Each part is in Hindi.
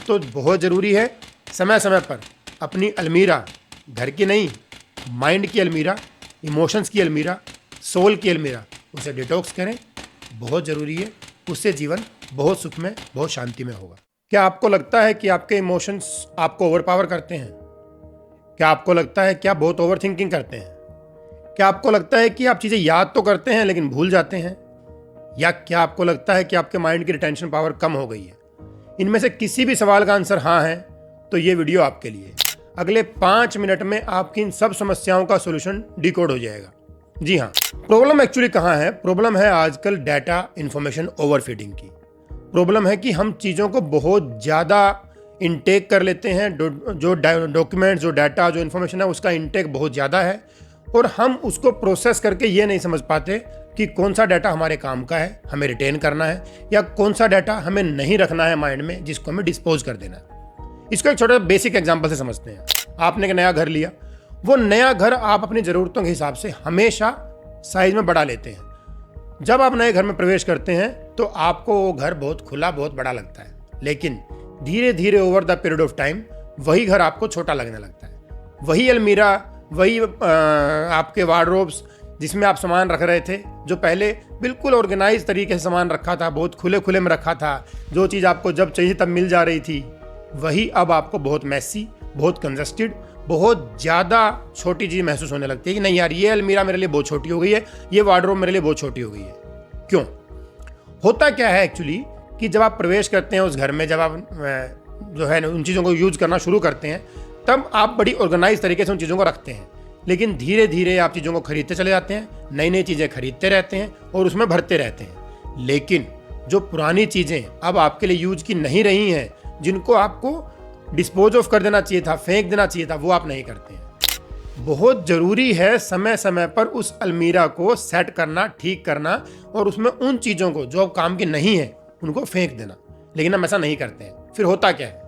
तो बहुत ज़रूरी है समय समय पर अपनी अलमीरा, घर की नहीं, माइंड की अलमीरा, इमोशंस की अलमीरा, सोल की अलमीरा, उसे डिटॉक्स करें। बहुत ज़रूरी है, उससे जीवन बहुत सुखमय, बहुत शांतिमय होगा। क्या आपको लगता है कि आपके इमोशंस आपको ओवरपावर करते हैं? क्या आपको लगता है कि आप बहुत ओवर थिंकिंग करते हैं? क्या आपको लगता है कि आप चीज़ें याद तो करते हैं लेकिन भूल जाते हैं? या क्या आपको लगता है कि आपके माइंड की रिटेंशन पावर कम हो गई है? इनमें से किसी भी सवाल का आंसर हाँ है तो ये वीडियो आपके लिए। अगले 5 मिनट में आपकी इन सब समस्याओं का सॉल्यूशन डिकोड हो जाएगा। जी हाँ, प्रॉब्लम एक्चुअली कहाँ है? प्रॉब्लम है आजकल डाटा इंफॉर्मेशन ओवरफीडिंग की। प्रॉब्लम है कि हम चीज़ों को बहुत ज़्यादा इनटेक कर लेते हैं। जो डॉक्यूमेंट, जो डाटा, जो इन्फॉर्मेशन है उसका इनटेक बहुत ज़्यादा है और हम उसको प्रोसेस करके ये नहीं समझ पाते कि कौन सा डाटा हमारे काम का है, हमें रिटेन करना है, या कौन सा डाटा हमें नहीं रखना है माइंड में, जिसको हमें डिस्पोज कर देना है। इसको एक छोटा बेसिक एग्जांपल से समझते हैं। आपने एक नया घर लिया, वो नया घर आप अपनी ज़रूरतों के हिसाब से हमेशा साइज में बढ़ा लेते हैं। जब आप नए घर में प्रवेश करते हैं तो आपको वो घर बहुत खुला, बहुत बड़ा लगता है, लेकिन धीरे धीरे over the period of time वही घर आपको छोटा लगने लगता है। वही अलमीरा, वही आपके वार्डरोब्स जिसमें आप सामान रख रहे थे, जो पहले बिल्कुल ऑर्गेनाइज तरीके से सामान रखा था, बहुत खुले खुले में रखा था, जो चीज़ आपको जब चाहिए तब मिल जा रही थी, वही अब आपको बहुत मैसी, बहुत कंजस्टेड, बहुत ज़्यादा छोटी चीज़ महसूस होने लगती है कि नहीं यार, ये अलमीरा मेरे लिए बहुत छोटी हो गई है, ये वार्डरोब मेरे लिए बहुत छोटी हो गई है। क्यों? होता क्या है एक्चुअली कि जब आप प्रवेश करते हैं उस घर में, जब आप जो है उन चीज़ों को यूज़ करना शुरू करते हैं, तब आप बड़ी ऑर्गेनाइज तरीके से उन चीज़ों को रखते हैं, लेकिन धीरे धीरे आप चीज़ों को खरीदते चले जाते हैं, नई नई चीज़ें खरीदते रहते हैं और उसमें भरते रहते हैं। लेकिन जो पुरानी चीज़ें अब आपके लिए यूज की नहीं रही हैं, जिनको आपको डिस्पोज ऑफ कर देना चाहिए था, फेंक देना चाहिए था, वो आप नहीं करते हैं। बहुत ज़रूरी है समय समय पर उस अलमीरा को सेट करना, ठीक करना, और उसमें उन चीज़ों को जो अब काम की नहीं है उनको फेंक देना। लेकिन हम ऐसा नहीं करते हैं। फिर होता क्या है?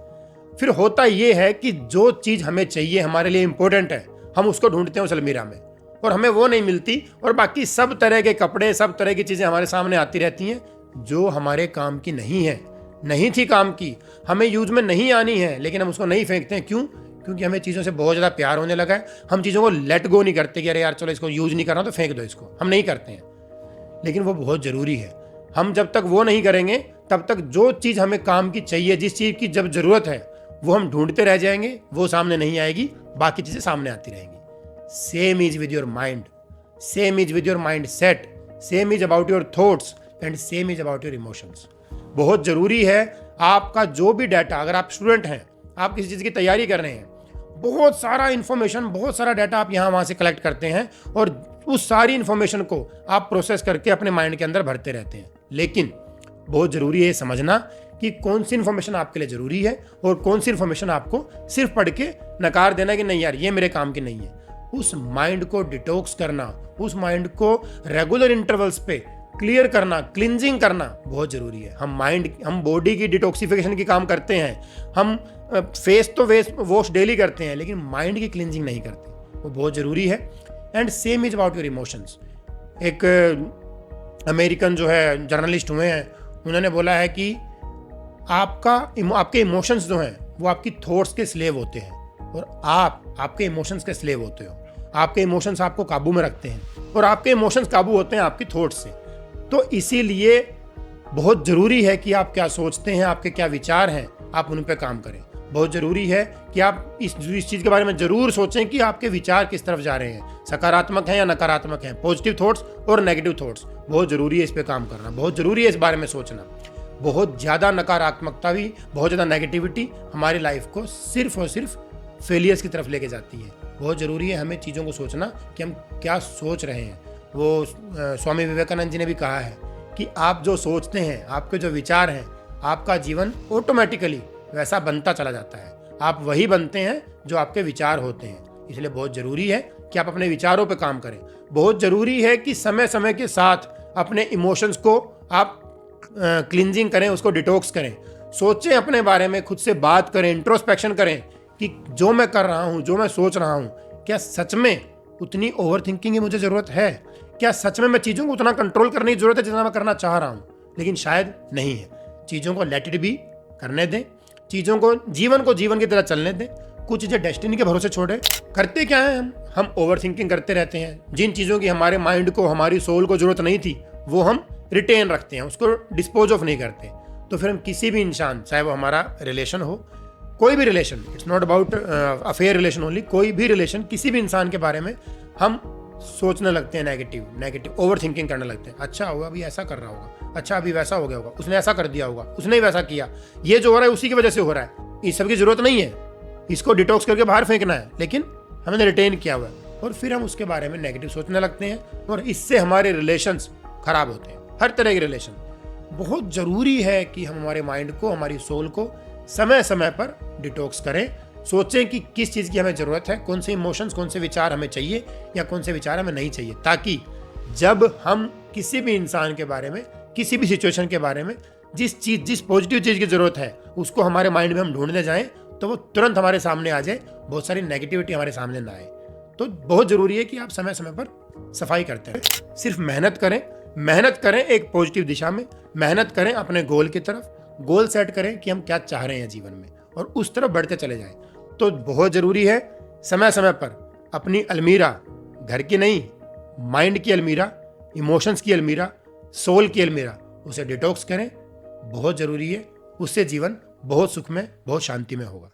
फिर होता ये है कि जो चीज़ हमें चाहिए, हमारे लिए इंपॉर्टेंट है, हम उसको ढूंढते हैं उस अलमीरा में, और हमें वो नहीं मिलती, और बाकी सब तरह के कपड़े, सब तरह की चीज़ें हमारे सामने आती रहती हैं जो हमारे काम की नहीं है, नहीं थी काम की, हमें यूज में नहीं आनी है, लेकिन हम उसको नहीं फेंकते हैं। क्यों? क्योंकि हमें चीज़ों से बहुत ज़्यादा प्यार होने लगा है। हम चीज़ों को लेट गो नहीं करते कि अरे यार चलो इसको यूज नहीं करना तो फेंक दो इसको, हम नहीं करते हैं। लेकिन वो बहुत ज़रूरी है। हम जब तक वो नहीं करेंगे तब तक जो चीज़ हमें काम की चाहिए, जिस चीज़ की जब ज़रूरत है, वो हम ढूंढते रह जाएंगे, वो सामने नहीं आएगी, बाकी चीज़ें सामने आती रहेंगी। Same is with your mind, same is with your mind set, same is about your thoughts and same is about your emotions. बहुत ज़रूरी है आपका जो भी डाटा, अगर आप स्टूडेंट हैं, आप किसी चीज़ की तैयारी कर रहे हैं, बहुत सारा इन्फॉर्मेशन, बहुत सारा डाटा आप यहाँ वहाँ से कलेक्ट करते हैं और उस सारी इन्फॉर्मेशन को आप प्रोसेस करके अपने माइंड के अंदर भरते रहते हैं। लेकिन बहुत ज़रूरी है समझना कि कौन सी इन्फॉर्मेशन आपके लिए ज़रूरी है और कौन सी इन्फॉर्मेशन आपको सिर्फ पढ़ के नकार देना कि नहीं यार ये मेरे काम की नहीं है। उस माइंड को डिटॉक्स करना, उस माइंड को रेगुलर इंटरवल्स पे क्लियर करना, क्लिनजिंग करना बहुत ज़रूरी है। हम बॉडी की डिटॉक्सिफिकेशन की काम करते हैं, हम फेस तो वॉश डेली करते हैं, लेकिन माइंड की क्लिनजिंग नहीं करते, वो बहुत ज़रूरी है। And same is about your emotions. एक अमेरिकन जो है जर्नलिस्ट हुए हैं, उन्होंने बोला है कि आपके इमोशंस जो हैं वो आपकी थॉट्स के स्लेव होते हैं और आप आपके इमोशंस के स्लेव होते हो। आपके इमोशंस आपको काबू में रखते हैं और आपके इमोशंस काबू होते हैं आपकी थॉट्स से। तो इसीलिए बहुत ज़रूरी है कि आप क्या सोचते हैं, आपके क्या विचार हैं, आप उन पर काम करें। बहुत ज़रूरी है कि आप इस चीज़ के बारे में ज़रूर सोचें कि आपके विचार किस तरफ जा रहे हैं, सकारात्मक हैं या नकारात्मक हैं, पॉजिटिव थॉट्स और नेगेटिव थॉट्स। बहुत ज़रूरी है इस पर काम करना, बहुत ज़रूरी है इस बारे में सोचना। बहुत ज़्यादा नकारात्मकता भी, बहुत ज़्यादा नेगेटिविटी हमारी लाइफ को सिर्फ और सिर्फ फेलियर्स की तरफ लेके जाती है। बहुत ज़रूरी है हमें चीज़ों को सोचना कि हम क्या सोच रहे हैं। वो स्वामी विवेकानंद जी ने भी कहा है कि आप जो सोचते हैं, आपके जो विचार हैं, आपका जीवन ऑटोमेटिकली वैसा बनता चला जाता है। आप वही बनते हैं जो आपके विचार होते हैं। इसलिए बहुत ज़रूरी है कि आप अपने विचारों पर काम करें। बहुत ज़रूरी है कि समय समय के साथ अपने इमोशंस को आप क्लिनजिंग करें, उसको डिटॉक्स करें। सोचें अपने बारे में, खुद से बात करें, इंट्रोस्पेक्शन करें कि जो मैं कर रहा हूँ, जो मैं सोच रहा हूँ, क्या सच में उतनी ओवर थिंकिंग की मुझे ज़रूरत है? क्या सच में मैं चीज़ों को उतना कंट्रोल करने की ज़रूरत है जितना मैं करना चाह रहा हूँ? लेकिन शायद नहीं है। चीज़ों को लेट इट बी, करने दें। चीज़ों को जीवन की तरह चलने दें। कुछ चीज़ें डेस्टिनी के भरोसे छोड़ें। करते क्या है हम ओवर थिंकिंग करते रहते हैं। जिन चीज़ों की हमारे माइंड को, हमारी सोल को जरूरत नहीं थी, वो हम रिटेन रखते हैं, उसको डिस्पोज ऑफ नहीं करते। तो फिर हम किसी भी इंसान, चाहे वो हमारा रिलेशन हो, कोई भी relation, it's not about affair relation only, कोई भी रिलेशन, किसी भी इंसान के बारे में हम सोचने लगते हैं नेगेटिव ओवर थिंकिंग करने लगते हैं। अच्छा होगा, अभी ऐसा कर रहा होगा, अच्छा अभी वैसा हो गया होगा, उसने ऐसा कर दिया होगा, उसने ही वैसा किया, ये जो हो रहा है उसी की वजह से हो रहा है, इस सब की जरूरत नहीं है, इसको डिटॉक्स करके बाहर फेंकना है। लेकिन हमने रिटेन किया हुआ है और फिर हम उसके बारे में नेगेटिव सोचने लगते हैं और इससे हमारे रिलेशंस खराब होते हैं। हर तरह के रिलेशन। बहुत ज़रूरी है कि हम हमारे माइंड को, हमारी सोल को समय समय पर डिटॉक्स करें। सोचें कि किस चीज़ की हमें ज़रूरत है, कौन से इमोशंस, कौन से विचार हमें चाहिए या कौन से विचार हमें नहीं चाहिए, ताकि जब हम किसी भी इंसान के बारे में, किसी भी सिचुएशन के बारे में जिस पॉजिटिव चीज़ की ज़रूरत है उसको हमारे माइंड में हम ढूंढने जाएं तो वो तुरंत हमारे सामने आ जाए, बहुत सारी नेगेटिविटी हमारे सामने ना आए। तो बहुत ज़रूरी है कि आप समय समय पर सफाई करते रहें। सिर्फ मेहनत करें एक पॉजिटिव दिशा में, मेहनत करें अपने गोल की तरफ, गोल सेट करें कि हम क्या चाह रहे हैं जीवन में और उस तरफ बढ़ते चले जाएं। तो बहुत ज़रूरी है समय समय पर अपनी अलमीरा, घर की नहीं, माइंड की अलमीरा, इमोशंस की अलमीरा, सोल की अलमीरा, उसे डिटॉक्स करें। बहुत ज़रूरी है, उससे जीवन बहुत सुख में, बहुत शांति में होगा।